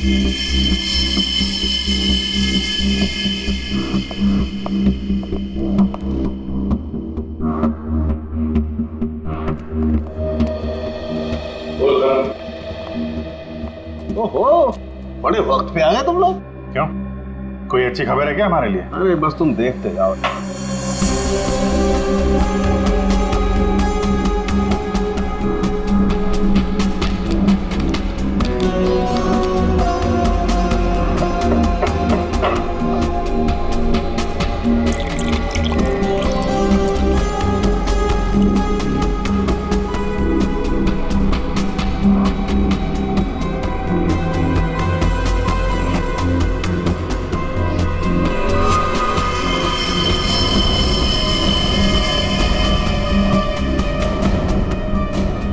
ओहो, बड़े वक्त पे आ गए तुम लोग। क्यों, कोई अच्छी खबर है क्या हमारे लिए? अरे बस तुम देखते जाओ।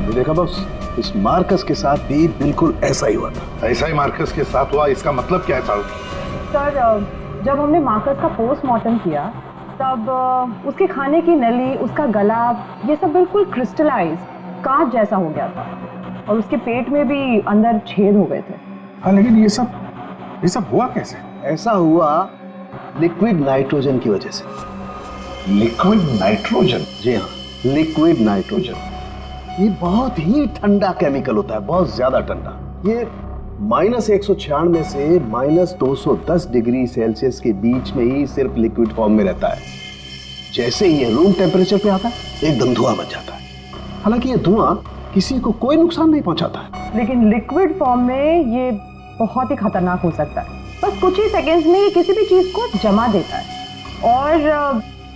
देखा बॉस, इस मार्कस के साथ भी बिल्कुल ऐसा ही हुआ था। ऐसा ही मार्कस के साथ हुआ, इसका मतलब क्या है साहब? सर, जब हमने मार्कस का पोस्टमार्टम किया तब उसके खाने की नली, उसका गला, ये सब बिल्कुल क्रिस्टलाइज कांच जैसा हो गया था और उसके पेट में भी अंदर छेद हो गए थे। हाँ, लेकिन ये सब हुआ कैसे? ऐसा हुआ लिक्विड नाइट्रोजन की वजह से। Liquid nitrogen? जी हाँ, लिक्विड नाइट्रोजन। ये बहुत ही ठंडा केमिकल होता है, बहुत ज्यादा ठंडा। ये -196 से -210 डिग्री सेल्सियस के बीच में ही सिर्फ लिक्विड फॉर्म में रहता है। जैसे ही ये रूम टेम्परेचर पे आता है एकदम धुआं बन जाता है। हालांकि ये धुआं किसी को कोई नुकसान नहीं पहुंचाता है, लेकिन लिक्विड फॉर्म में ये बहुत ही खतरनाक हो सकता है। बस कुछ ही सेकेंड्स में ये किसी भी चीज को जमा देता है और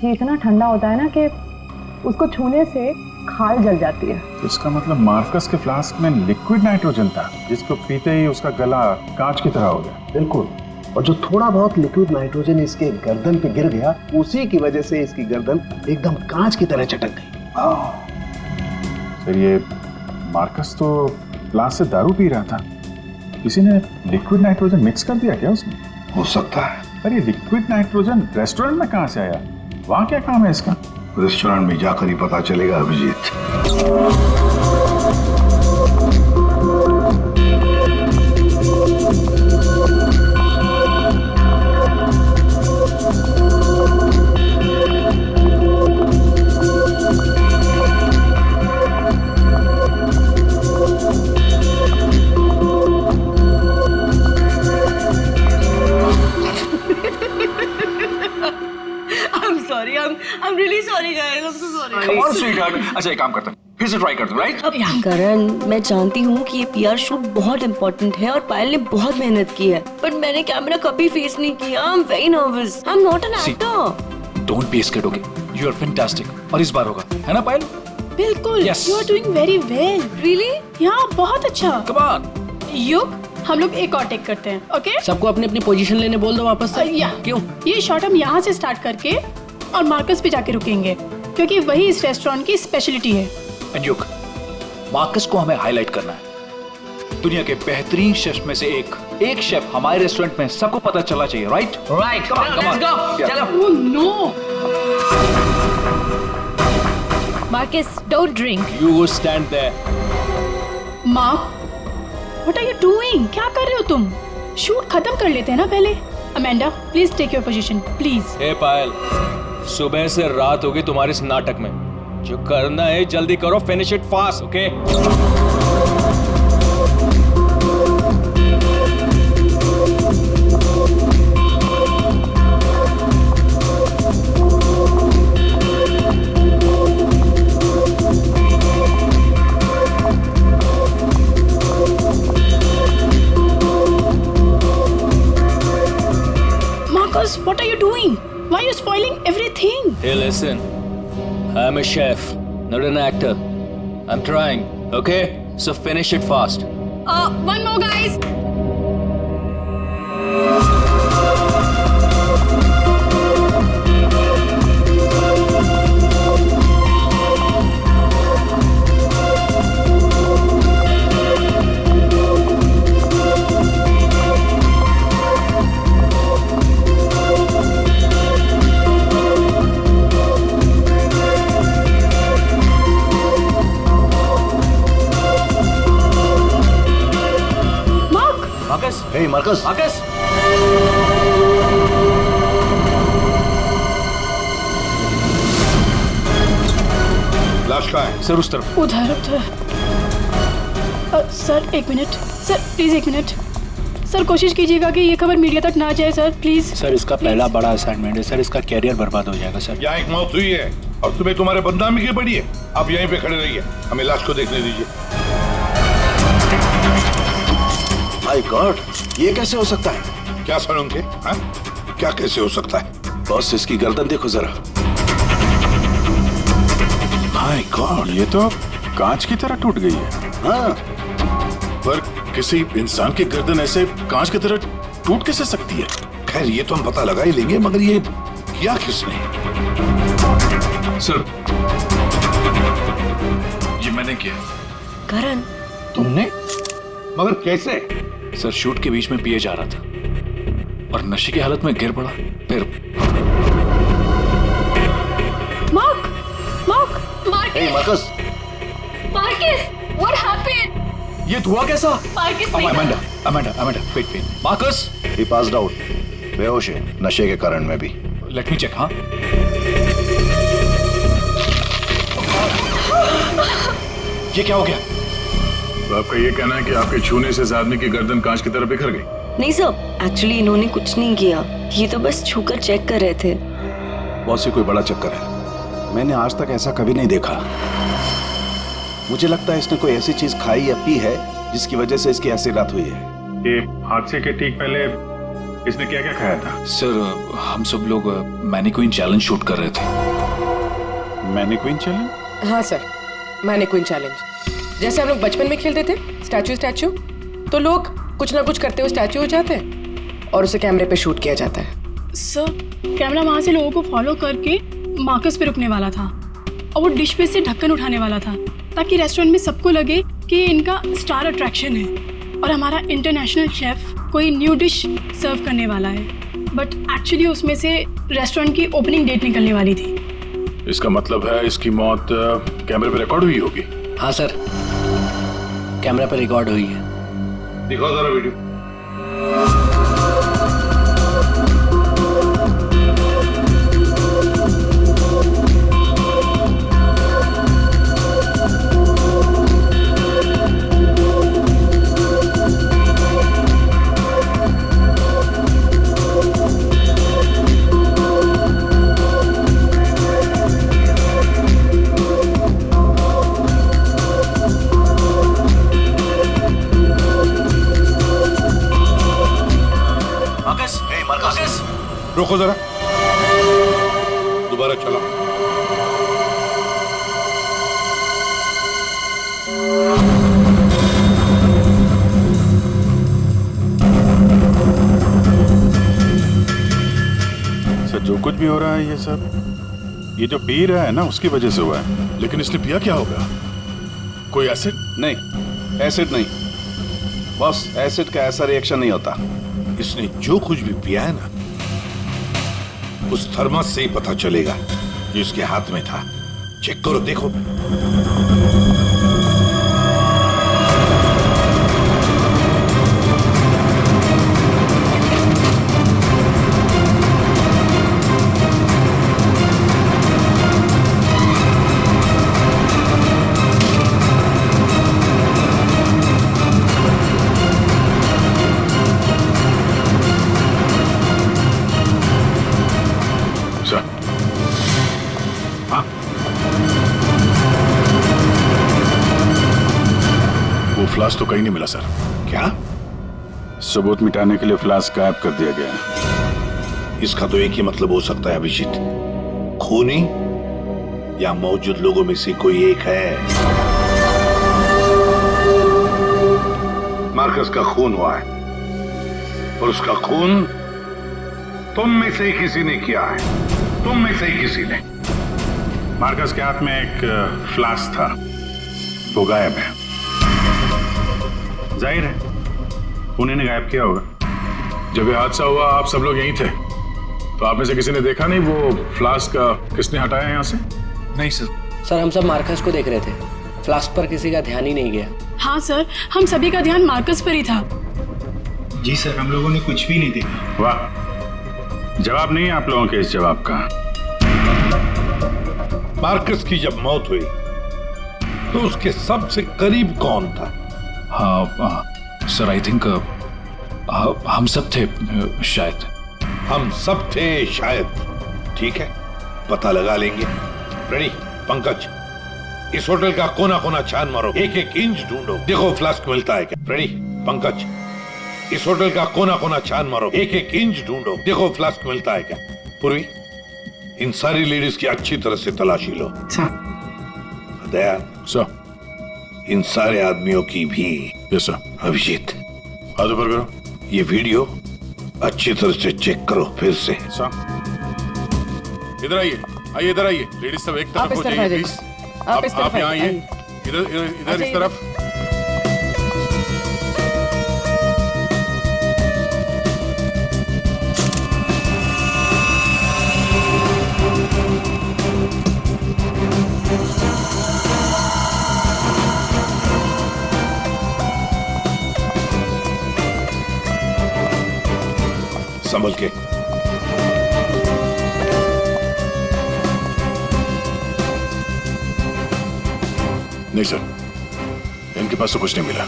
ये इतना ठंडा होता है ना कि उसको छूने से खाल जल जाती है। इसका मतलब मार्कस के फ्लास्क में लिक्विड नाइट्रोजन था, जिसको पीते ही उसका गला कांच की तरह हो गया। बिल्कुल। और जो थोड़ा बहुत लिक्विड नाइट्रोजन इसके गर्दन पे गिर गया, उसी की वजह से इसकी गर्दन एकदम कांच की तरह चटक गई। फिर ये मार्कस तो ग्लास से दारू पी रहा था, किसी ने लिक्विड नाइट्रोजन मिक्स कर दिया क्या उसमें? हो सकता है। अरे लिक्विड नाइट्रोजन रेस्टोरेंट में कहाँ से आया? वहाँ क्या काम है इसका? रेस्टोरेंट में जाकर ही पता चलेगा Abhijit. I'm really sorry guys, I'm so sorry. Come on sweetheart. अच्छा एक काम करते हैं, फिर से ट्राई करते हैं, राइट? करण, मैं जानती हूँ कि ये पीआर शूट बहुत इम्पोर्टेंट है और पायल ने बहुत मेहनत की है, पर मैंने कैमरा कभी फेस नहीं किया। I am very nervous. I am not an actor. Don't be scared, okay? You are fantastic और इस बार होगा, है ना पायल? बिल्कुल। Yes. You are doing very well. Really? हाँ, बहुत अच्छा। Come on. युग, हम लोग एक और टेक करते हैं, ओके? सबको अपनी अपनी पोजीशन लेने बोल दो वापस से। क्यों? ये शॉट हम यहाँ से स्टार्ट करके और मार्कस पे जाके रुकेंगे, क्योंकि वही इस रेस्टोरेंट की स्पेशलिटी है। एंड युग, मार्कस को हमें हाईलाइट करना है। दुनिया के बेहतरीन शेफ में से एक शेफ हमारे रेस्टोरेंट में सबको पता चलना चाहिए, right? Right, come on, let's go. चलो। Oh no. Marcus, don't drink. You stand there. Mark, what are you doing? क्या कर रहे हो तुम? शूट खत्म कर लेते हैं ना पहले। Amanda, please take your position, please. Hey Payal, सुबह से रात होगी तुम्हारे इस नाटक में। जो करना है जल्दी करो, finish it fast, okay? Marcus, what are you doing? Why are you spoiling everything? Hey, listen. I'm a chef, not an actor. I'm trying, okay? So finish it fast. One more, guys. Marcus hey Marcus, Marcus लाश कहाँ है? Sir उस तरफ। उधर sir एक minute sir, please एक minute sir, कोशिश कीजिएगा कि ये खबर मीडिया तक ना जाए सर, प्लीज। सर इसका पहला बड़ा असाइनमेंट है सर, इसका कैरियर बर्बाद हो जाएगा सर। यहाँ एक मौत हुई है और तुम्हें तुम्हारे बदनामी की पड़ी है। आप यहीं पे खड़े रहिए, हमें लाश को देखने दीजिए। माय गॉड, ये कैसे हो सकता है? क्या सर उनके? हाँ? क्या कैसे हो सकता है? बॉस, इसकी गर्दन देखो जरा। माय गॉड, ये तो कांच की तरह टूट गई है। हाँ, पर किसी इंसान की गर्दन ऐसे कांच की तरह टूट कैसे सकती है? खैर ये तो हम पता लगा ही लेंगे, मगर ये किया किसने? सर ये मैंने किया। करण, तुमने? मगर कैसे? सर शूट के बीच में पिए जा रहा था और नशे की हालत में गिर पड़ा, फिर Mark Mark hey Marcus, Marcus, what happened? ये धुआं कैसा? Marcus, Amanda Amanda Amanda, wait Marcus, he passed out, बेहोश है, नशे के कारण में भी। Let me check. हाँ ये क्या हो गया? तो आपका ये कहना है कि आपके छूने से इस आदमी की गर्दन कांच की तरह बिखर गई? नहीं सर, एक्चुअली इन्होंने कुछ नहीं किया, ये तो बस छूकर चेक कर रहे थे। बॉस, ये कोई बड़ा चक्कर है, मैंने आज तक ऐसा कभी नहीं देखा। मुझे लगता है इसने कोई ऐसी चीज खाई या पी है जिसकी वजह से इसकी ऐसी रात हुई है। ये हादसे के ठीक पहले इसने क्या क्या खाया था? सर हम सब लोग मैनीक्वीन चैलेंज शूट कर रहे थे। Mannequin challenge? हाँ सर, मैनीक्वीन चैलेंज। जैसे हम लोग बचपन में खेलते थे स्टैचू, तो लोग कुछ ना कुछ करते हुए स्टैचू हो जाते हैं और उसे कैमरे पे शूट किया जाता है। सर कैमरा वहां से लोगों को फॉलो करके मार्कस पे रुकने वाला था और वो डिश पे से ढक्कन उठाने वाला था ताकि रेस्टोरेंट में सबको लगे कि ये इनका स्टार अट्रैक्शन है और हमारा इंटरनेशनल शेफ कोई न्यू डिश सर्व करने वाला है। बट एक्चुअली उसमें से रेस्टोरेंट की ओपनिंग डेट निकलने वाली थी। इसका मतलब है इसकी मौत कैमरे पे रिकॉर्ड हुई होगी? हाँ सर, कैमरा पर रिकॉर्ड हुई है। दिखाओ जरा वीडियो। रोको जरा, दोबारा चला। सर जो कुछ भी हो रहा है ये सब ये जो पी रहा है ना उसकी वजह से हुआ है। लेकिन इसने पिया क्या होगा? कोई एसिड? नहीं, एसिड नहीं बॉस, एसिड का ऐसा रिएक्शन नहीं होता। इसने जो कुछ भी पिया है ना, उस थर्मस से ही पता चलेगा जो इसके हाथ में था। चेक करो, देखो। फ्लास्क तो कहीं नहीं मिला सर। क्या? सबूत मिटाने के लिए फ्लास्क गायब कर दिया गया है। इसका तो एक ही मतलब हो सकता है अभिजीत, खूनी या मौजूद लोगों में से कोई एक है। मार्कस का खून हुआ है और उसका खून तुम में से ही किसी ने किया है, तुम में से ही किसी ने। मार्कस के हाथ में एक फ्लास्क था, वो गायब है। जाहिर है उन्हीं ने गायब किया होगा। जब ये हादसा हुआ आप सब लोग यहीं थे, तो आप में से किसी ने देखा नहीं वो फ्लास्क किसने हटाया यहाँ से? नहीं सर। सर हम सब मार्कस को देख रहे थे, फ्लास्क पर किसी का ध्यान ही नहीं गया। हाँ सर, हम सभी का ध्यान मार्कस पर ही था। जी सर, हम लोगों ने कुछ भी नहीं देखा। वाह, जवाब नहीं है आप लोगों के इस जवाब का। मार्कस की जब मौत हुई तो उसके सबसे करीब कौन था? हाँ सर, आई थिंक हम सब थे शायद। हम सब थे शायद। ठीक है, पता लगा लेंगे। रेडी पंकज, इस होटल का कोना कोना छान मारो, एक एक इंच ढूंढो, देखो फ्लास्क मिलता है क्या। रेडी पंकज, इस होटल का कोना कोना छान मारो, एक एक इंच ढूंढो, देखो फ्लास्क मिलता है क्या। पूर्वी, इन सारी लेडीज की अच्छी तरह से तलाशी लो। दया सर, इन सारे आदमियों की भी। Yes sir. अभिजीत, हाथ ऊपर करो। ये वीडियो अच्छी तरह से चेक करो फिर से। सर, इधर आइए, आइए इधर आइए। लेडीज सब एक तरफ हो जाइए प्लीज। आप यहाँ आइए, इधर इधर इधर इस तरफ। संभल के। नहीं सर, इनके पास तो कुछ नहीं मिला।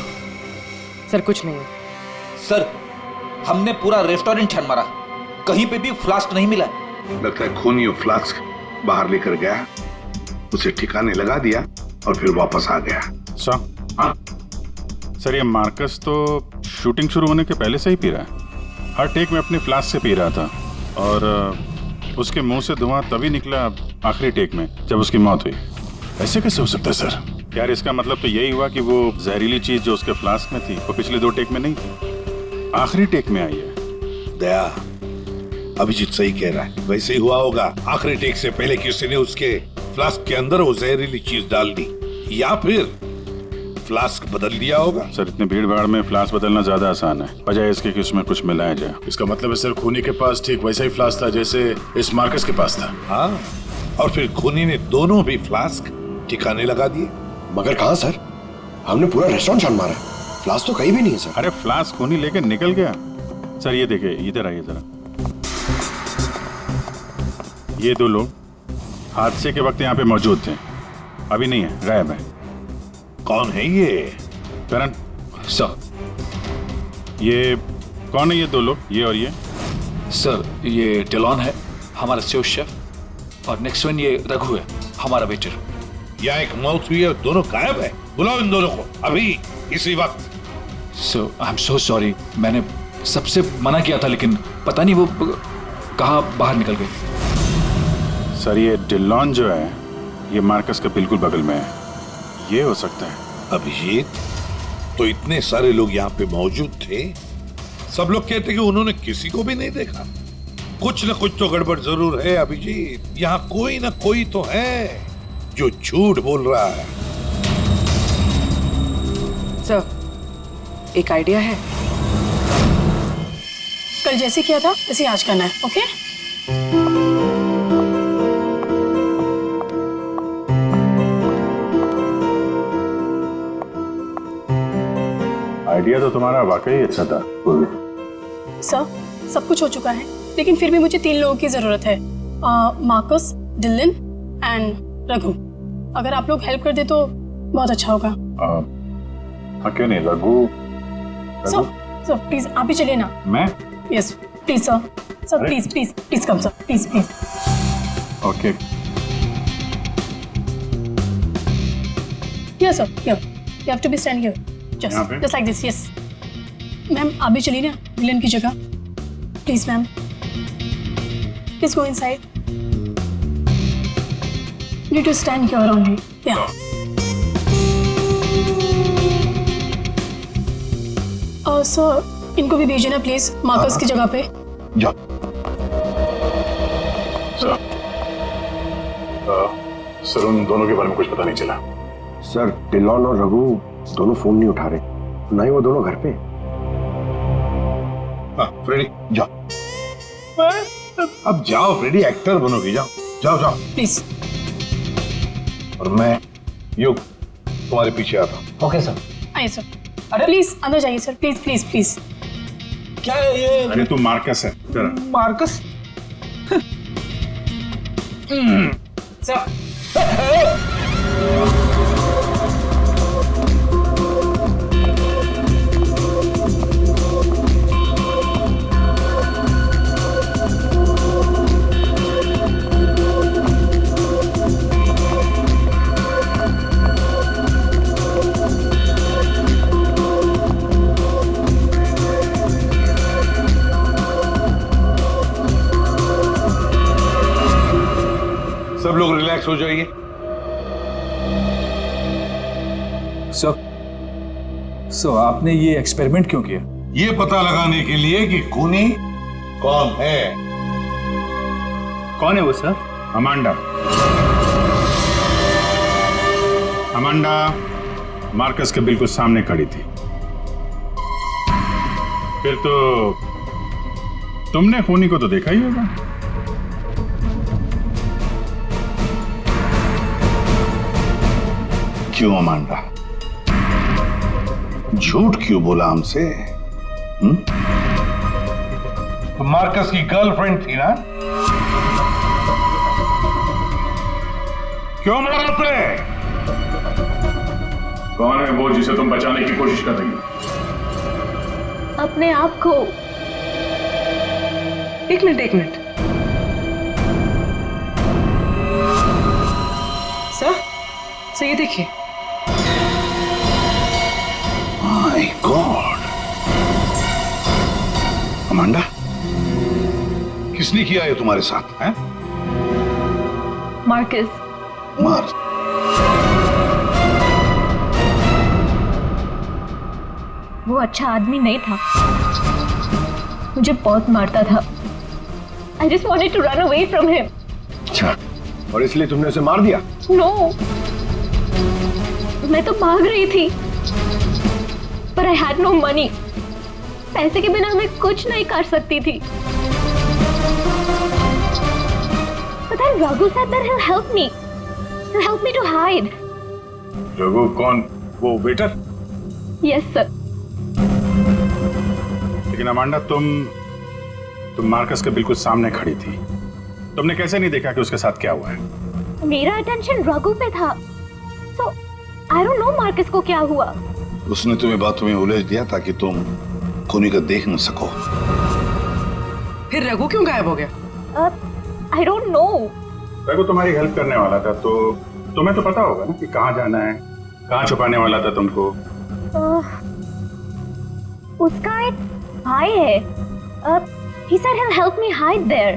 सर कुछ नहीं है। सर, हमने पूरा रेस्टोरेंट छान मारा, कहीं पे भी फ्लास्क नहीं मिला। लगता है खूनी फ्लास्क बाहर लेकर गया, उसे ठिकाने लगा दिया और फिर वापस आ गया। सर, हाँ सर, ये मार्कस तो शूटिंग शुरू होने के पहले से ही पी रहा है। हर टेक में अपने फ्लास्क से पी रहा था और उसके मुंह से धुआं तभी निकला आखिरी टेक में जब उसकी मौत हुई। ऐसे कैसे हो सकता है सर? यार इसका मतलब तो यही हुआ कि वो जहरीली चीज जो उसके फ्लास्क में थी वो पिछले 2 टेक में नहीं थी, आखिरी टेक में आई है। दया, अभिजीत सही कह रहा है, वैसे ही हुआ होगा। आखिरी टेक से पहले किसी ने उसके फ्लास्क के अंदर वो जहरीली चीज डाल दी, या फिर फ्लास्क बदल दिया होगा। सर, इतनी भीड़ भाड़ में फ्लास्क बदलना ज्यादा आसान है, बजाय इसके कि उसमें कुछ मिलाया जाए। इसका मतलब है सर, खूनी के पास ठीक वैसा ही फ्लास्क था जैसे इस मार्कस के पास था। हाँ, और फिर खूनी ने दोनों भी फ्लास्क ठिकाने लगा दिए। मगर कहाँ सर? हमने पूरा रेस्टोरेंट छान मारा, फ्लास्क तो कहीं भी नहीं है सर। अरे फ्लास्क खूनी लेके निकल गया। सर ये देखिए, इधर आइए जरा। ये 2 लोग हादसे के वक्त यहाँ पे मौजूद थे, अभी नहीं है, गायब है। कौन है ये? करण सर, ये कौन है ये 2 लोग, ये और ये? सर ये डेलॉन है, हमारा सेफ शेफ, और नेक्स्ट वन ये रघु है, हमारा वेटर। यहाँ एक मौत हुई है, दोनों गायब है। बुलाओ इन दोनों को अभी, इसी वक्त। सो आई एम सो सॉरी, मैंने सबसे मना किया था, लेकिन पता नहीं वो कहाँ बाहर निकल गए। सर ये डिलॉन जो है ये मार्कस के बिल्कुल बगल में है, ये हो सकता है। अभिजीत, तो इतने सारे लोग यहाँ पे मौजूद थे, सब लोग कहते कि उन्होंने किसी को भी नहीं देखा। कुछ न कुछ तो गड़बड़ जरूर है अभिजीत। यहाँ कोई न कोई तो है जो झूठ बोल रहा है। सर, एक आइडिया है। कल जैसे किया था वैसे आज करना है, ओके? आइडिया तो तुम्हारा वाकई अच्छा था। सर, सब कुछ हो चुका है, लेकिन फिर भी मुझे 3 लोगों की जरूरत है, मार्कस, डिलन एंड रघु। अगर आप लोग हेल्प कर दे तो बहुत अच्छा होगा। हाँ क्यों नहीं, रघु। सर प्लीज आप ही चलिए ना। मैं? Yes please sir. Sir please please please come sir, please please. Okay. Yes sir, here you have to be stand here, just like this. Yes ma'am, आप भी चलिए ना डिलन की जगह, please ma'am, please go inside. You need to stand here only. Yeah. Sir, इनको भी भेजिए ना प्लीज मार्कस की जगह पे। जा। सर उन दोनों के बारे में कुछ पता नहीं चला। सर, डिलॉन और रघु दोनों फोन नहीं उठा रहे, ना ही वो दोनों घर पे। हाँ, फ्रेडी जा। अब जाओ फ्रेडी, एक्टर बनोगी, जाओ जाओ जाओ प्लीज। और मैं युग तुम्हारे पीछे आता हूँ। Okay sir. आइए सर, प्लीज अंदर जाइए सर, प्लीज प्लीज प्लीज। क्या है ये? अरे तू मार्कस है जरा। मार्कस? सर सब लोग रिलैक्स हो जाइए। सर आपने ये एक्सपेरिमेंट क्यों किया? ये पता लगाने के लिए कि खूनी कौन है। कौन है वो सर? अमांडा। अमांडा मार्कस के बिल्कुल सामने खड़ी थी। फिर तो तुमने खूनी को तो देखा ही होगा। क्यों अमांडा, झूठ क्यों बोला हमसे? तो मार्कस की गर्लफ्रेंड थी ना? क्यों मारा उसे? कौन है वो जिसे तुम बचाने की कोशिश कर रही हो? अपने आप को। एक मिनट। सर ये देखिए। माय गॉड, अमांडा किसने किया ये तुम्हारे साथ? हैं? मार्कस। मार। वो अच्छा आदमी नहीं था, मुझे बहुत मारता था। I just wanted to run away from him. अच्छा, और इसलिए तुमने उसे मार दिया? No, मैं तो भाग रही थी, पर I had no money. पैसे के बिना मैं कुछ नहीं कर सकती थी। But then Raghu said that he'll help me. He'll help me to hide. Raghu कौन? वो वेटर? Yes, sir. लेकिन अमांडा तुम मार्कस के बिल्कुल सामने खड़ी थी। तुमने कैसे नहीं देखा कि उसके साथ क्या हुआ है? मेरा अटेंशन रघु पे था, so I don't know Marcus को क्या हुआ। उसने तुम्हें बातों में उलझ दिया ताकि तुम खूनी को देख न सको। फिर रघु क्यों गायब हो गया? I don't know. रघु तुम्हारी हेल्प करने वाला था, तो तुम्हें तो पता होगा ना कि कहाँ जाना है, कहाँ छुपाने वाला था तुमको। उसका एक भाई है। He said he'll help me hide there.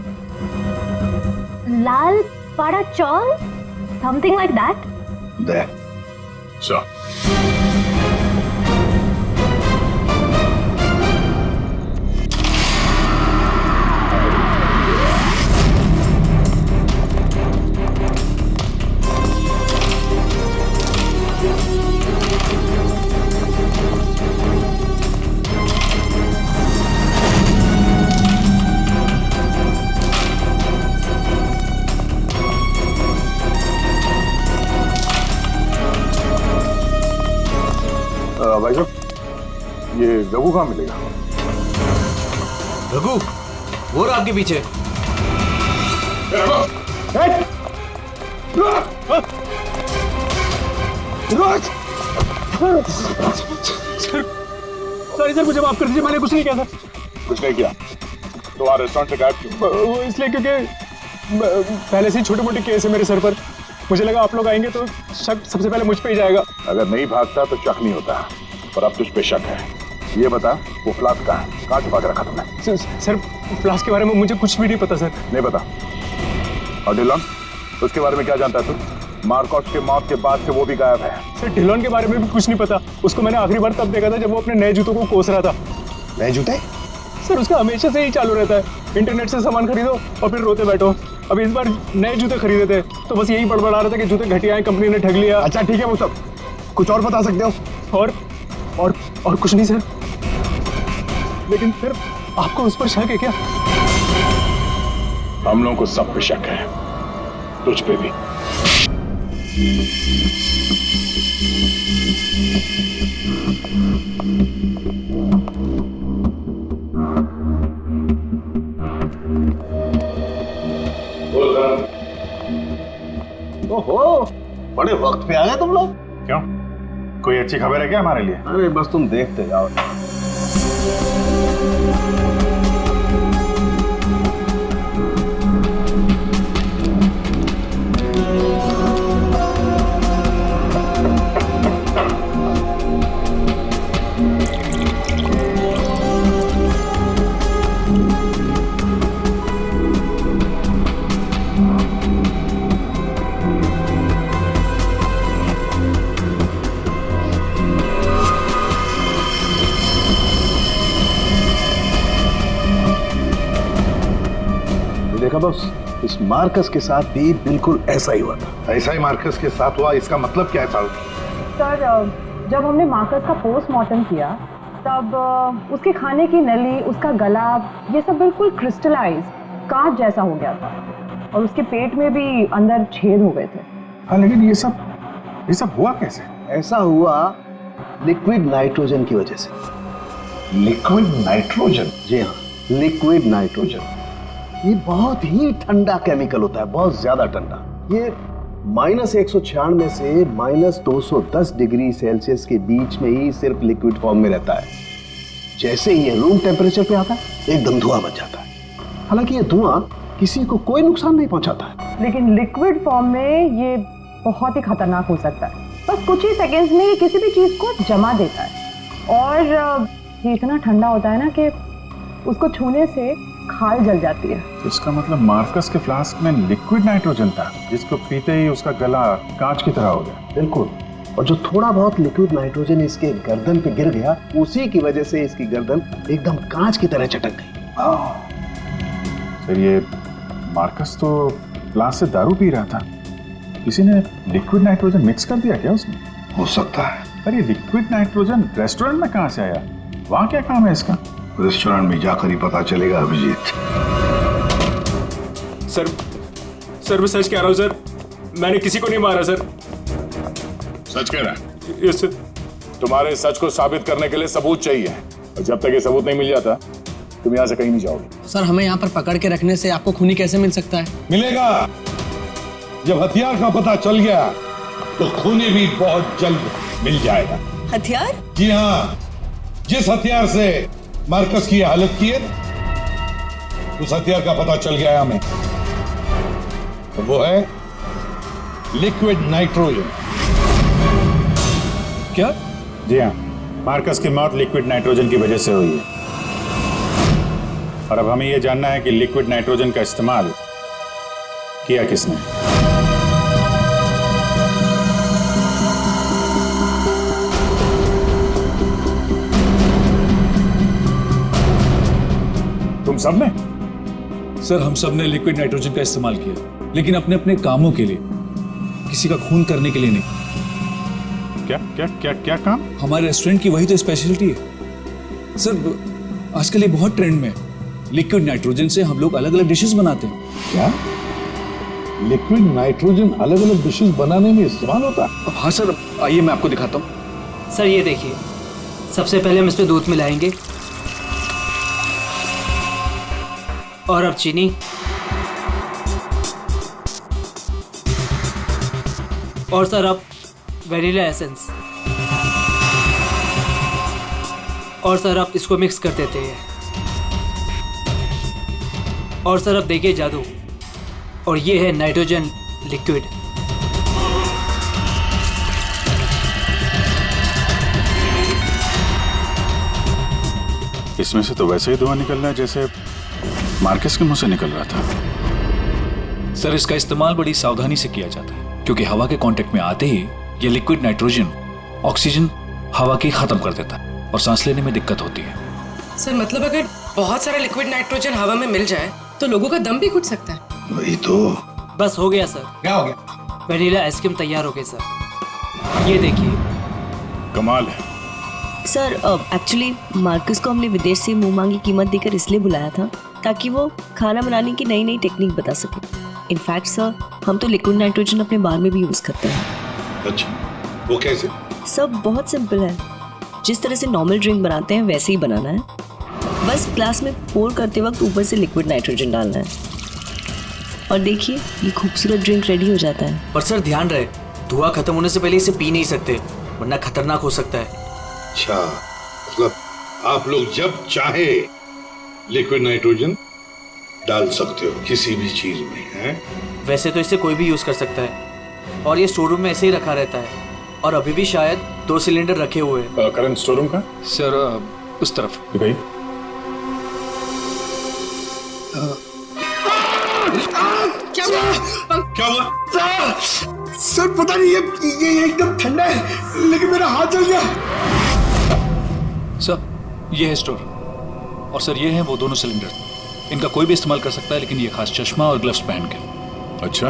Lal Pada Chaul? Something like that? There. So. भाई साहब, ये रघु कहाँ मिलेगा? रघु वो रहा आपके पीछे। सर मुझे माफ कर दीजिए, मैंने कुछ नहीं किया था। कुछ नहीं किया तो वहाँ रेस्टोरेंट से गायब क्यों? वो इसलिए क्योंकि पहले से ही छोटे मोटे केस है मेरे सर पर। मुझे लगा आप लोग आएंगे तो शक सबसे पहले मुझ पे ही जाएगा। अगर नहीं भागता तो शक नहीं होता, पर अब तुझ पे शक है। ये बता, वो फ्लास्क कहाँ है? कहाँ छुपा के रखा तुमने? सर फ्लास्क के बारे में मुझे कुछ भी नहीं पता सर। नहीं पता? और डिलॉन, उसके बारे में क्या जानता है तू? मार्कस के मौत के बाद से वो भी गायब है। सर डिलॉन के बारे में भी कुछ नहीं पता। उसको मैंने आखिरी बार तब देखा था जब वो अपने नए जूतों को कोस रहा था। नए जूते? सर उसका हमेशा से ही चालू रहता है, इंटरनेट से सामान खरीदो और फिर रोते बैठो। अब इस बार नए जूते खरीदे थे तो बस यही बड़बड़ा रहा था कि जूते घटिया हैं, कंपनी ने ठग लिया। अच्छा ठीक है, वो सब कुछ और बता सकते हो? और कुछ नहीं सर। लेकिन सर आपको उस पर शक है क्या? हम लोगों को सब पे शक है, तुझ पे भी। बड़े वक्त पे आ गए तुम लोग। क्यों, कोई अच्छी खबर है क्या हमारे लिए? अरे बस तुम देखते जाओ। देखा बॉस, इस मार्कस के साथ भी बिल्कुल ऐसा ही हुआ था। ऐसा ही मार्कस के साथ हुआ, इसका मतलब क्या है साहब? सर जब हमने मार्कस का पोस्टमार्टम किया तब उसके खाने की नली, उसका गला, ये सब बिल्कुल क्रिस्टलाइज कांच जैसा हो गया था और उसके पेट में भी अंदर छेद हो गए थे। हाँ, लेकिन ये सब हुआ कैसे? ऐसा हुआ लिक्विड नाइट्रोजन की वजह से। Liquid nitrogen? जी हाँ, लिक्विड नाइट्रोजन। ये बहुत ही ठंडा केमिकल होता है, बहुत ज्यादा ठंडा। ये -196 से -210 डिग्री सेल्सियस के बीच में ही सिर्फ लिक्विड फॉर्म में रहता है। जैसे ही ये रूम टेम्परेचर पे आता है एकदम धुआं बन जाता है। हालांकि ये धुआं किसी को कोई नुकसान नहीं पहुंचाता है, लेकिन लिक्विड फॉर्म में ये बहुत ही खतरनाक हो सकता है। बस कुछ ही सेकेंड्स में ये किसी भी चीज को जमा देता है और ये इतना ठंडा होता है ना कि उसको छूने से खाल जल जाती है। इसका मतलब मार्कस के फ्लास्क में लिक्विड नाइट्रोजन था, जिसको पीते ही उसका गला कांच की तरह हो गया। बिल्कुल। और जो थोड़ा बहुत लिक्विड नाइट्रोजन इसके गर्दन पे गिर गया, उसी की वजह से इसकी गर्दन एकदम कांच की तरह चटक गई। फिर ये मार्कस तो फ्लास्क से दारू पी रहा था, किसी ने लिक्विड नाइट्रोजन मिक्स कर दिया क्या उसमें? हो सकता है। पर ये लिक्विड नाइट्रोजन रेस्टोरेंट में कहाँ से आया? वहाँ क्या काम है इसका? रेस्टोरेंट में जाकर ही पता चलेगा अभिजीत। सर मैं सच कह रहा हूँ सर, मैंने किसी को नहीं मारा सर। सच कह रहा है? Yes sir. तुम्हारे सच को साबित करने के लिए सबूत चाहिए, और जब तक ये सबूत नहीं मिल जाता तुम यहाँ से कहीं नहीं जाओगे। सर हमें यहाँ पर पकड़ के रखने से आपको खूनी कैसे मिल सकता है? मिलेगा। जब हथियार का पता चल गया तो खूनी भी बहुत जल्द मिल जाएगा। हथियार? जी हाँ, जिस हथियार से मार्कस की हालत की है उस हथियार का पता चल गया है हमें, और वो है लिक्विड नाइट्रोजन। क्या? जी हाँ, मार्कस की मौत लिक्विड नाइट्रोजन की वजह से हुई है। और अब हमें यह जानना है कि लिक्विड नाइट्रोजन का इस्तेमाल किया किसने। तुम सब ने? सर हम सब ने लिक्विड नाइट्रोजन का इस्तेमाल किया, लेकिन अपने अपने कामों के लिए, किसी का खून करने के लिए नहीं। क्या क्या क्या क्या काम? हमारे रेस्टोरेंट की वही तो स्पेशलिटी है सर। आजकल ये बहुत ट्रेंड में है। लिक्विड नाइट्रोजन से हम लोग अलग अलग डिशेस बनाते हैं। क्या लिक्विड नाइट्रोजन अलग अलग डिशेस बनाने में इस्तेमाल होता है? हाँ सर, आइए मैं आपको दिखाता हूँ। सर ये देखिए, सबसे पहले हम इसमें दूध मिलाएंगे और अब चीनी और सर अब वेनिला एसेंस और सर अब इसको मिक्स कर देते हैं। और सर अब देखिए जादू, और ये है नाइट्रोजन लिक्विड। इसमें से तो वैसे ही धुआं निकल रहा है जैसे मार्कस के मुंह से निकल रहा था। सर इसका इस्तेमाल बड़ी सावधानी से किया जाता है, क्योंकि हवा के कांटेक्ट में आते ही ये लिक्विड नाइट्रोजन ऑक्सीजन हवा की खत्म कर देता है और सांस लेने में दिक्कत होती है। सर मतलब अगर बहुत सारा लिक्विड नाइट्रोजन हवा में मिल जाए तो लोगों का दम भी घुट सकता है। वही तो। बस हो गया सर। क्या हो गया? वेनिला आइसक्रीम तैयार हो गई सर, ये देखिए। कमाल है। सर एक्चुअली मार्कस को हमने विदेश से मुंह मांगी कीमत देकर इसलिए बुलाया था ताकि वो खाना बनाने की नई नई टेक्निक बता सके। इनफैक्ट सर हम तो लिक्विड नाइट्रोजन अपने बार में भी यूज करते हैं। अच्छा, वो कैसे? सब बहुत सिंपल है, जिस तरह से नॉर्मल ड्रिंक बनाते हैं वैसे ही बनाना है। बस ग्लास में पोर करते वक्त ऊपर से लिक्विड नाइट्रोजन डालना है और देखिए ये खूबसूरत ड्रिंक रेडी हो जाता है। पर सर ध्यान रहे, धुआं खत्म होने से पहले इसे पी नहीं सकते, वरना खतरनाक हो सकता है। अच्छा, मतलब आप लोग जब चाहे लिक्विड नाइट्रोजन डाल सकते हो किसी भी चीज में, है? वैसे तो इसे कोई भी यूज कर सकता है, और ये स्टोर रूम में ऐसे ही रखा रहता है, और अभी भी शायद 2 सिलेंडर रखे हुए हैं। करंट स्टोर रूम का सर उस तरफ। भाई क्या हुआ? सर पता नहीं, ये एकदम ठंडा है, लेकिन मेरा हाथ जल गया। सर ये है स्टोर, और सर ये हैं वो दोनों सिलेंडर। इनका कोई भी इस्तेमाल कर सकता है, लेकिन ये खास चश्मा और ग्लव्स पहन के। अच्छा,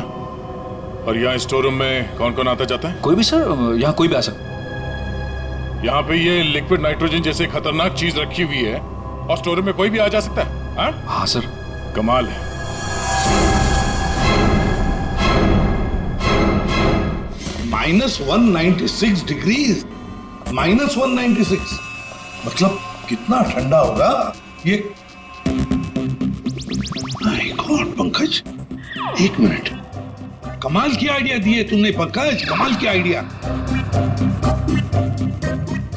और यहाँ स्टोर रूम में कौन कौन आता जाता है? कोई भी सर, यहाँ कोई भी आ सकता है। यहाँ पे ये लिक्विड नाइट्रोजन जैसे खतरनाक चीज रखी हुई है, और स्टोर रूम में कोई भी आ जा सकता है? हाँ सर। कमाल है। -196 डिग्रीज, -196 मतलब कितना ठंडा होगा ये? माय गॉड पंकज, एक मिनट, कमाल की आइडिया दिए तुमने पंकज, कमाल की आइडिया।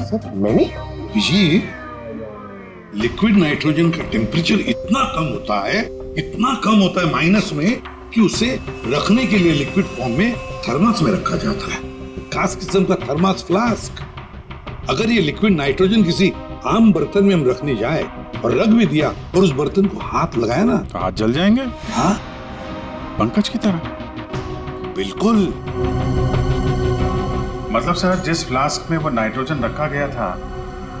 सर मैंने जी, लिक्विड नाइट्रोजन का टेम्परेचर इतना कम होता है माइनस में, कि उसे रखने के लिए लिक्विड फॉर्म में थर्मस में रखा जाता है, खास किस्म का थर्मस फ्लास्क। अगर ये लिक्विड नाइट्रोजन किसी आम बर्तन में हम रखने जाए और रख भी दिया और उस बर्तन को हाथ लगाया ना, तो हाथ जल जाएंगे। हाँ पंकज की तरह। बिल्कुल। मतलब सर, जिस फ्लास्क में वो नाइट्रोजन रखा गया था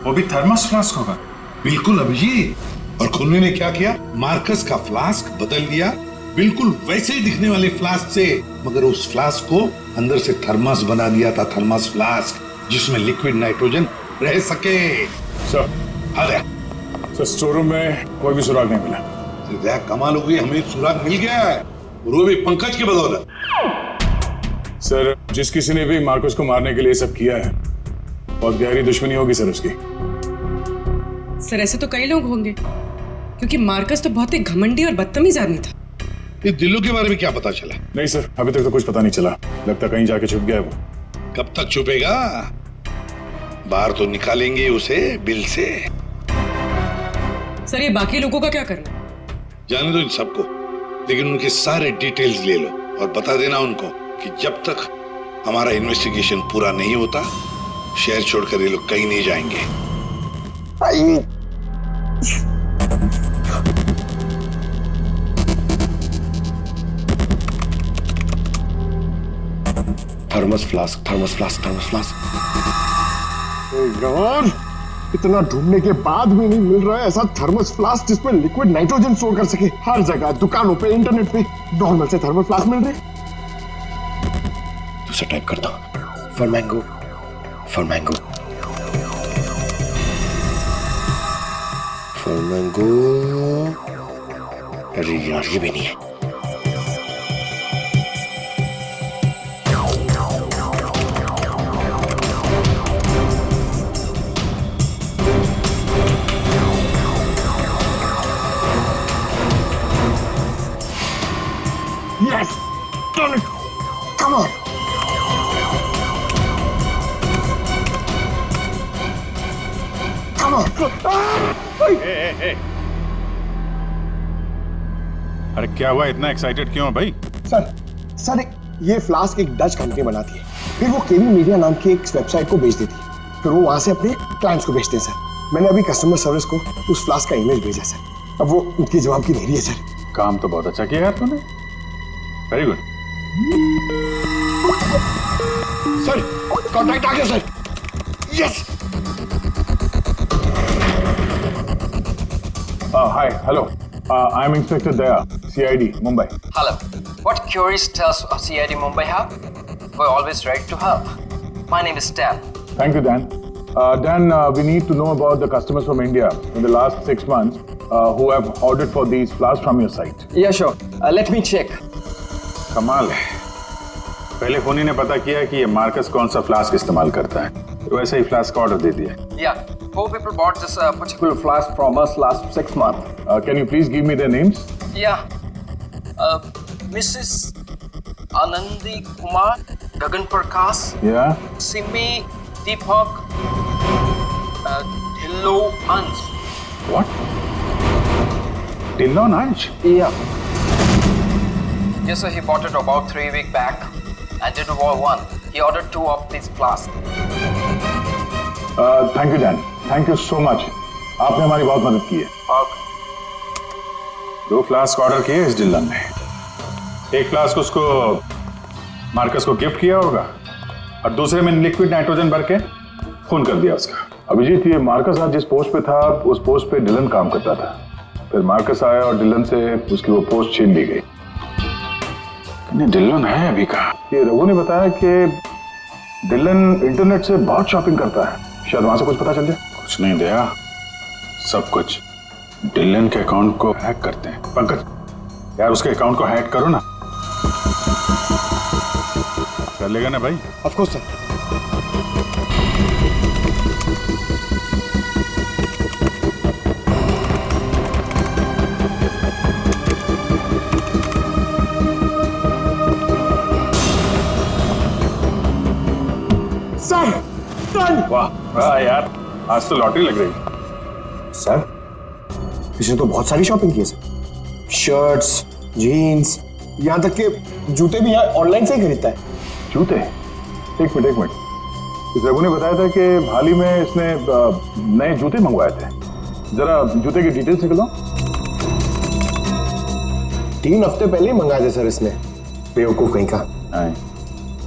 वो भी थर्मस फ्लास्क होगा? बिल्कुल अभिजीत। और खुन्ने ने क्या किया, मार्कस का फ्लास्क बदल दिया, बिल्कुल वैसे ही दिखने वाले फ्लास्क से, मगर उस फ्लास्क को अंदर से थर्मस बना दिया था, थर्मस फ्लास्क, जिसमें लिक्विड नाइट्रोजन रह सके। सर सर, स्टोर रूम में कोई भी सुराग नहीं मिला। कमाल हो गई, हमें सुराग मिल गया है, और वो भी पंकज की बदौलत। सर, जिस किसी ने भी मार्कस को मारने के लिए सब किया है, बहुत गहरी दुश्मनी होगी सर उसकी। सर ऐसे तो कई लोग होंगे, क्योंकि मार्कस तो बहुत ही घमंडी और बदतमीज आदमी था। ये दिल्लू के बारे में क्या पता चला? नहीं सर, अभी तक तो कुछ पता नहीं चला, लगता कहीं जाके छुप गया है वो। कब तक छुपेगा? बाहर तो निकालेंगे उसे बिल से। सर ये बाकी लोगों का क्या करना? जाने दो इन सबको, लेकिन उनके सारे डिटेल्स ले लो और बता देना उनको कि जब तक हमारा इन्वेस्टिगेशन पूरा नहीं होता, शहर छोड़कर ये लोग कहीं नहीं जाएंगे। Thermos flask, thermos flask, thermos flask. यार, इतना ढूंढने के बाद भी नहीं मिल रहा है ऐसा थर्मस फ्लास्क जिसमें लिक्विड नाइट्रोजन स्टोर कर सके। हर जगह, दुकानों पे, इंटरनेट पे नॉर्मल से थर्मस फ्लास्क मिल रहे। दूसरा टाइप करता हूं, for mango, for mango, for mango. अरे यार, ये भी नहीं है। Yes! Done it! Come on! Come on! अरे क्या हुआ, इतना एक्साइटेड क्यों है भाई? सर ये फ्लास्क एक डच कंपनी बनाती है, फिर वो केवी मीडिया नाम की एक वेबसाइट को बेच देती है, फिर वो वहां से अपने क्लाइंट्स को बेचते हैं सर। मैंने अभी कस्टमर सर्विस को उस फ्लास्क का इमेज भेजा सर, अब वो उनकी जवाब की देरी है सर। काम तो बहुत अच्छा किया यार तूने, वेरी गुड। सर कॉन्टैक्ट आ गया sir. Yes. Hi, hello. I'm Inspector Daya, CID, Mumbai. Hello. What queries does CID Mumbai have? We're always ready to help. My name is Dan. Thank you, Dan. Dan, we need to know about the customers from India in the last 6 months who have ordered for these flasks from your site. Yeah, sure. Let me check. कमाल है, पहले फोनी ने पता किया कि ये Marcus कौन सा फ्लास्क इस्तेमाल करता है, तो वैसे ही फ्लास्क का ऑर्डर दे दिया। Yeah, 4 people bought this particular flask from us last 6 months. Can you please give me their names? Yeah. Mrs. Anandi Kumar, Gagan Prakash, Yeah. Simi Deepak, Dhillo Ansh. What? Dillon Ansh? Yeah. Yes, sir. He bought it about 3 weeks back and did one. He ordered 2 of these flasks. Thank you, Dan. Thank you so much. आपने हमारी बहुत मदद की है। 2 flask order किए इस Dylan ने। एक फ्लास्क उसको मार्कस को गिफ्ट किया होगा और दूसरे में लिक्विड नाइट्रोजन भर के खून कर दिया उसका। अभिजीत, ये मार्कस आज जिस पोस्ट पे था उस पोस्ट पे डिलन काम करता था। फिर मार्कस आया और डिलन से उसकी वो पोस्ट छीन ली गई। डिलन है अभी का? ये रघु ने बताया कि डिलन इंटरनेट से बहुत शॉपिंग करता है, शायद वहां से कुछ पता चल जाए। कुछ नहीं दया, सब कुछ डिलन के अकाउंट को हैक करते हैं। पंकज यार उसके अकाउंट को हैक करो ना। कर लेगा ना भाई? Of course sir. वाह वाह यार, आज तो लॉटरी लग रही। सर इसने तो बहुत सारी शॉपिंग की है सर। शर्ट्स, जीन्स, यहाँ तक के जूते भी यहाँ ऑनलाइन से ही खरीदता है। जूते? एक मिनट। इस रघु ने बताया था कि हाल ही में इसने नए जूते मंगवाए थे। जरा जूते की डिटेल्स निकलो। 3 हफ्ते पहले ही मंगाए थे सर इसने, बेवकूफ कहीं का।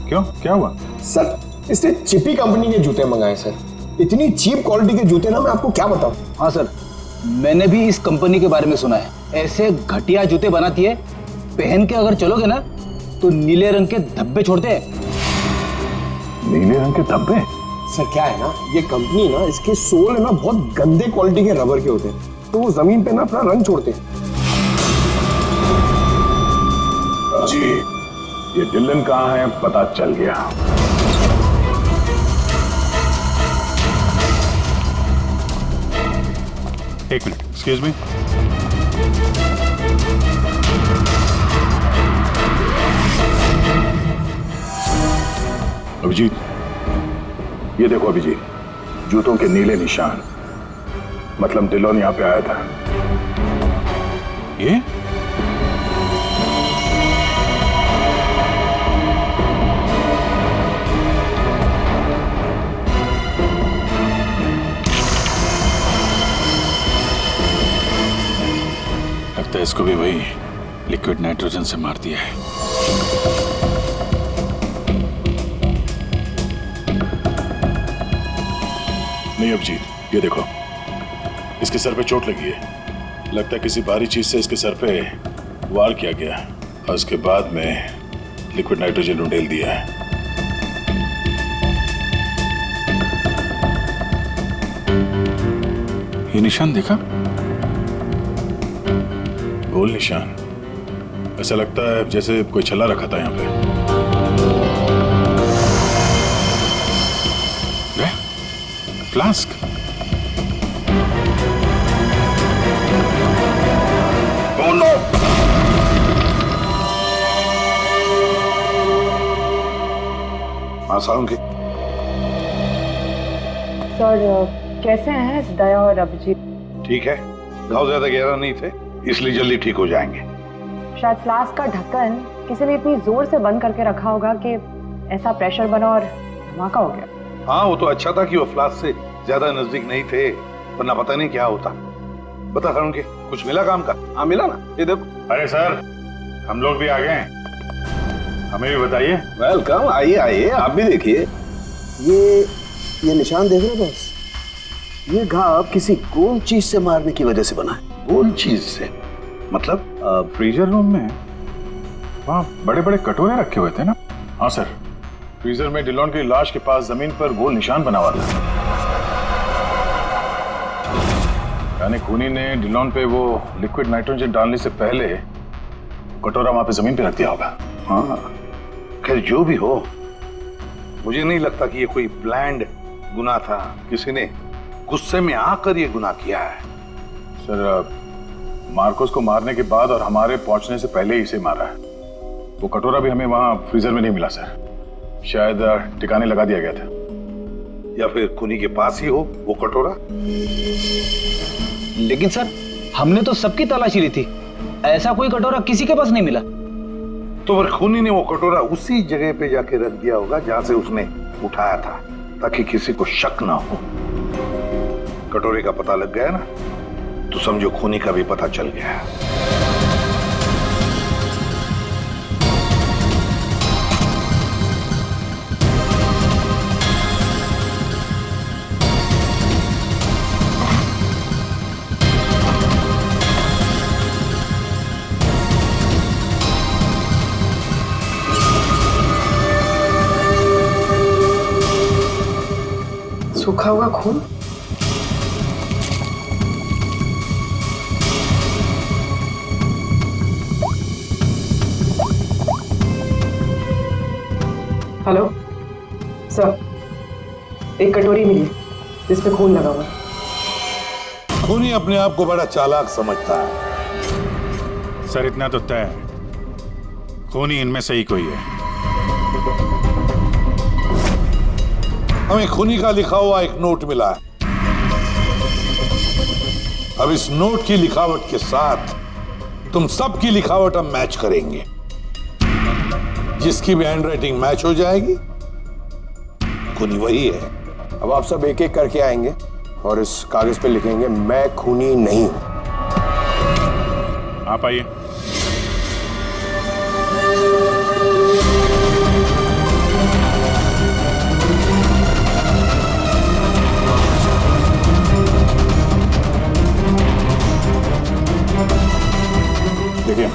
क्यों, क्या हुआ? सर इसने चिपी कंपनी के जूते मंगाए सर। इतनी चीप क्वालिटी के जूते ना, मैं आपको क्या बताऊं। हाँ सर, मैंने भी इस कंपनी के बारे में सुना है। ऐसे घटिया जूते बनाती है, पहन के अगर चलोगे ना तो नीले रंग के धब्बे छोड़ते हैं। नीले रंग के धब्बे? सर क्या है ना, ये कंपनी ना, इसके सोल है ना बहुत गंदे क्वालिटी के रबर के होते हैं, तो वो जमीन पे ना अपना रंग छोड़ते हैं। जी, ये डिलन कहाँ है पता चल गया। एक मिनट, एक्सक्यूज मी। अभिजीत, ये देखो अभिजीत, जूतों के नीले निशान। मतलब डिलन यहाँ पे आया था। ये लगता है इसको भी वही लिक्विड नाइट्रोजन से मार दिया है। नहीं अभिजीत, ये देखो, इसके सर पे चोट लगी है। लगता है किसी भारी चीज से इसके सर पे वार किया गया और उसके बाद में लिक्विड नाइट्रोजन उंडेल दिया है। ये निशान देखा? गोल निशान। ऐसा लगता है जैसे कोई छल्ला रखा था यहाँ पे। फ्लास्क। सालुंकी। सर कैसे हैं दया और अभिजीत? ठीक है, घाव ज्यादा गहरा नहीं थे इसलिए जल्दी ठीक हो जाएंगे। शायद फ्लास्क का ढक्कन किसी ने इतनी जोर से बंद करके रखा होगा कि ऐसा प्रेशर बना और धमाका हो गया। हाँ, वो तो अच्छा था कि वो फ्लास्क से ज्यादा नजदीक नहीं थे, वरना पता नहीं क्या होता। बता सालुंकी, कुछ मिला काम का? हाँ मिला ना, ये देखो। अरे सर, हम लोग भी आ गए हैं, हमें भी बताइए। वेलकम, आइए आइए, आप भी देखिए। ये निशान देख रहे बस, ये घाव किसी गोल चीज से मारने की वजह से बना है। गोल चीज से मतलब? फ्रीजर रूम में वहाँ बड़े बड़े कटोरे रखे हुए थे ना? हाँ सर, फ्रीजर में डिलॉन की लाश के पास जमीन पर गोल निशान बना हुआ था। यानी खूनी ने डिलॉन पे वो लिक्विड नाइट्रोजन डालने से पहले कटोरा वहां पे जमीन पे रख दिया होगा। हाँ, खैर जो भी हो, मुझे नहीं लगता कि ये कोई प्लान्ड गुनाह था। किसी ने गुस्से में आकर ये गुनाह किया है। सर, मार्कोस को मारने के बाद और हमारे पहुंचने से पहले ही इसे मारा है। वो कटोरा भी हमें वहां फ्रीजर में नहीं मिला सर, शायद ठिकाने लगा दिया गया था। या फिर खूनी के पास ही हो वो कटोरा। लेकिन सर हमने तो सबकी तलाशी ली थी, ऐसा कोई कटोरा किसी के पास नहीं मिला। तो फिर खूनी ने वो कटोरा उसी जगह पे जाके रख दिया होगा जहां से उसने उठाया था, ताकि किसी को शक ना हो। कटोरे का पता लग गया ना, तो समझो खूनी का भी पता चल गया। सूखा हुआ खून। हेलो सर, एक कटोरी मिली जिसपे खून लगा हुआ। खूनी अपने आप को बड़ा चालाक समझता है। सर इतना तो तय है, खूनी इनमें से ही कोई है। हमें खूनी का लिखा हुआ एक नोट मिला है। अब इस नोट की लिखावट के साथ तुम सबकी लिखावट हम मैच करेंगे। जिसकी भी हैंडराइटिंग मैच हो जाएगी, खूनी वही है। अब आप सब एक एक करके आएंगे और इस कागज पे लिखेंगे मैं खूनी नहीं हूं। आप आइए। देखिए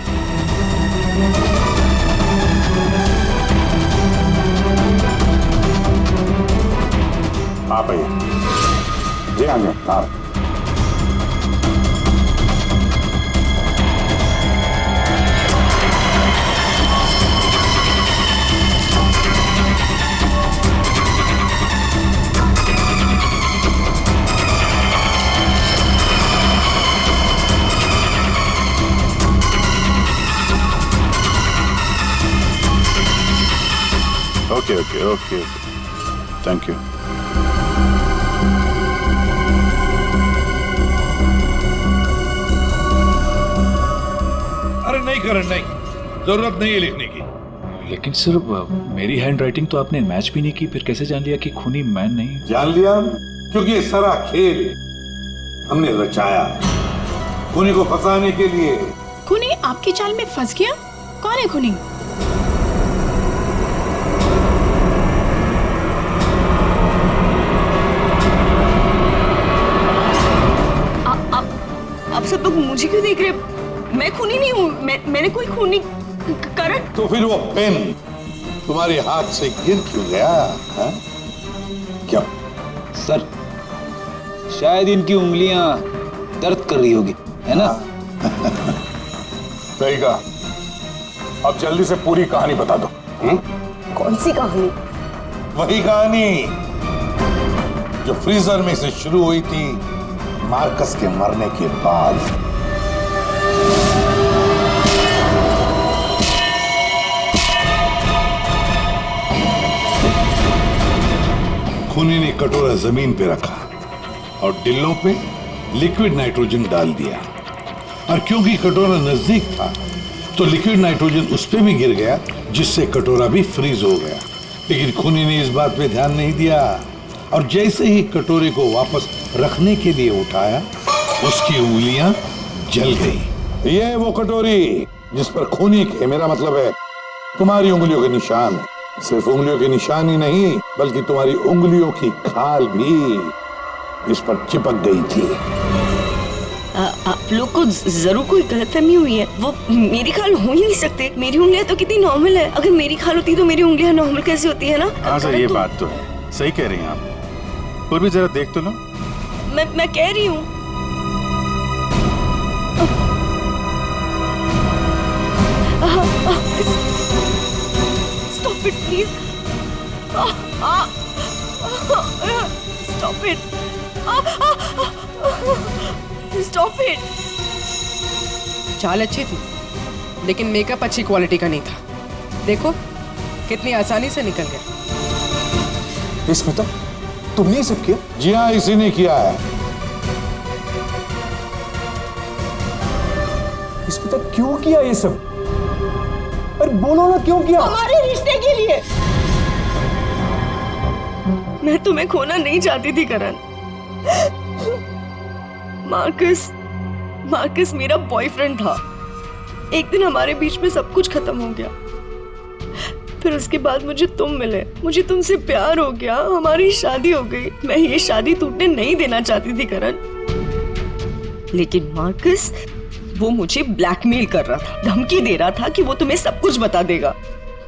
आप आइए। जी हाँ जी आप। Okay okay okay, thank you. अरे नहीं करण, नहीं, जरूरत नहीं है लिखने की। लेकिन सर मेरी हैंडराइटिंग तो आपने मैच भी नहीं की, फिर कैसे जान लिया कि खूनी मैं नहीं? जान लिया क्योंकि ये सारा खेल हमने रचाया है खूनी को फंसाने के लिए। खूनी आपकी चाल में फंस गया? कौन है खूनी? आप सब लोग मुझे क्यों देख रहे? मैं खूनी नहीं हूँ, मैंने कोई खूनी करण। तो फिर वो पेन तुम्हारे हाथ से गिर क्यों गया? हा? क्या सर, शायद इनकी उंगलियां दर्द कर रही होगी, है ना? सही कहा। अब जल्दी से पूरी कहानी बता दो। कौन सी कहानी? वही कहानी जो फ्रीजर में से शुरू हुई थी मार्कस के मरने के बाद। खूनी ने कटोरा जमीन पे रखा और डिल्लों पे लिक्विड नाइट्रोजन डाल दिया, और क्योंकि कटोरा नजदीक था तो लिक्विड नाइट्रोजन उस पे भी गिर गया, जिससे कटोरा भी फ्रीज हो गया। लेकिन खूनी ने इस बात पे ध्यान नहीं दिया, और जैसे ही कटोरे को वापस रखने के लिए उठाया, उसकी उंगलियां जल गई। ये है वो कटोरी जिस पर खूनी के, मेरा मतलब है तुम्हारी उंगलियों के निशान। सिर्फ उंगलियों के निशान ही नहीं, बल्कि तुम्हारी उंगलियों की खाल भी इस पर चिपक गई थी। आप लोग को जरूर कोई गलतफहमी हुई है। वो मेरी खाल हो ही नहीं सकते। मेरी उंगलियां तो कितनी नॉर्मल है। अगर मेरी खाल होती तो मेरी उंगलियां नॉर्मल कैसे होती है ना? हाँ सर, ये बात तो है, सही कह रही हैं आप। और भी जरा देख तो लो। मैं कह रही हूँ। Stop it, please. Stop it. Stop it. चाल अच्छी थी, लेकिन मेकअप अच्छी क्वालिटी का नहीं था। देखो कितनी आसानी से निकल गया। स्मिता, तुमने ये सब किया? जी हाँ, इसी ने किया है। स्मिता, क्यों किया ये सब? अरे बोलो ना, क्यों किया? हमारे रिश्ते के लिए। मैं तुम्हें खोना नहीं चाहती थी करण। मार्कस मेरा बॉयफ्रेंड था। एक दिन हमारे बीच में सब कुछ खत्म हो गया। फिर उसके बाद मुझे तुम मिले, मुझे तुमसे प्यार हो गया, हमारी शादी हो गई। मैं ये शादी टूटने नहीं देना चाहती थी करण, लेकिन मार्कस वो मुझे ब्लैकमेल कर रहा था, धमकी दे रहा था कि वो तुम्हें सब कुछ बता देगा।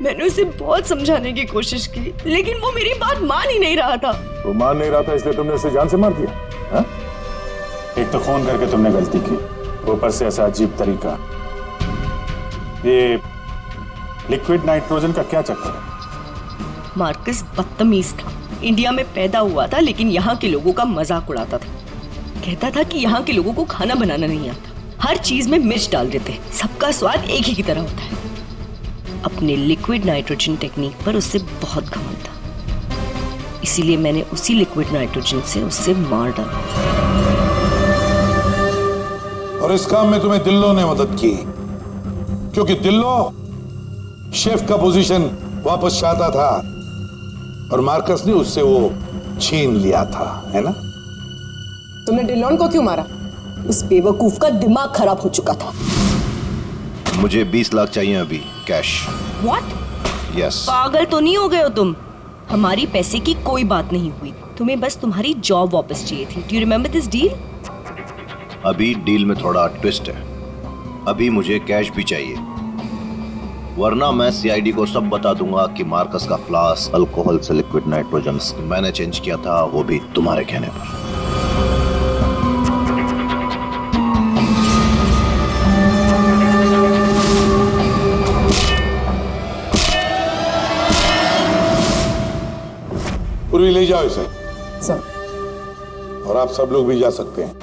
मैंने उसे बहुत समझाने की कोशिश की, लेकिन वो मेरी बात मान ही नहीं रहा था। वो मान नहीं रहा था, इसलिए तुमने उसे जान से मार दिया? हा? एक तो फोन करके तुमने गलती की, ऊपर से ऐसा अजीब तरीका। ये लिक्विड नाइट्रोजन का क्या चक्कर है? मार्कस बदतमीज था। इंडिया में पैदा हुआ था, लेकिन यहाँ के लोगों का मजाक उड़ाता था। कहता था कि यहाँ के लोगों को खाना बनाना नहीं आता, हर चीज में मिर्च डाल देते हैं, सबका स्वाद एक ही की तरह होता है। अपने लिक्विड नाइट्रोजन टेक्निक पर उससे बहुत घमंड था, इसीलिए मैंने उसी लिक्विड नाइट्रोजन से उससे मार डाला। और इस काम में तुम्हें दिल्लो ने मदद की, क्योंकि दिल्लो शेफ का पोजीशन वापस चाहता था और मार्कस ने उससे वो छीन लिया था, है ना? तुमने डिलोन को क्यों मारा? उस बेवकूफ का दिमाग खराब हो चुका था। मुझे 20 लाख चाहिए अभी, कैश। What? यस। पागल तो नहीं हो गए हो तुम? हमारी पैसे की कोई बात नहीं हुई, तुम्हें बस तुम्हारी जॉब वापस चाहिए थी। Do you remember this deal? अभी डील में थोड़ा ट्विस्ट है, अभी मुझे कैश भी चाहिए, वरना मैं सीआईडी को सब बता दूंगा कि मार्कस का फ्लास्क अल्कोहल से लिक्विड नाइट्रोजन मैंने चेंज किया था, वो भी तुम्हारे कहने पर। पूर्वी ले जाओ इसे। सर। और आप सब लोग भी जा सकते हैं।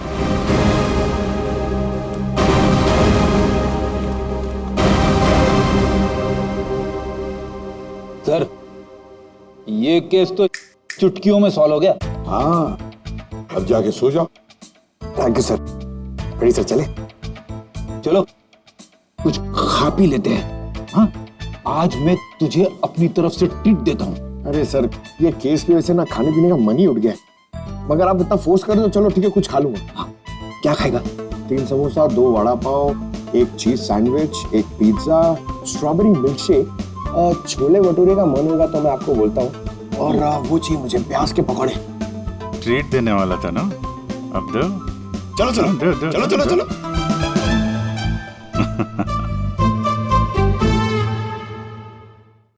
सर, ये केस तो चुटकियों में सॉल्व हो गया। हाँ, अब जाके सो जाओ। Thank you sir. Ready sir, चले? चलो कुछ खा पी लेते हैं। हाँ, आज मैं तुझे अपनी तरफ से ट्रीट देता हूँ। अरे सर, ये केस की वजह से ना खाने पीने का मन ही उठ गया है। मगर आप इतना फोर्स कर दो, चलो ठीक है, कुछ खा लूंगा। हाँ, क्या खाएगा? 3 samosa, 2 vada pav, 1 cheese sandwich, 1 pizza, strawberry milk shake, chole bhature का मन होगा तो मैं आपको बोलता हूँ, और वो चाहिए मुझे प्याज के पकौड़े। ट्रीट देने वाला था ना, अब दो। चलो चलो दो, दो, चलो दो, चलो दो। चलो।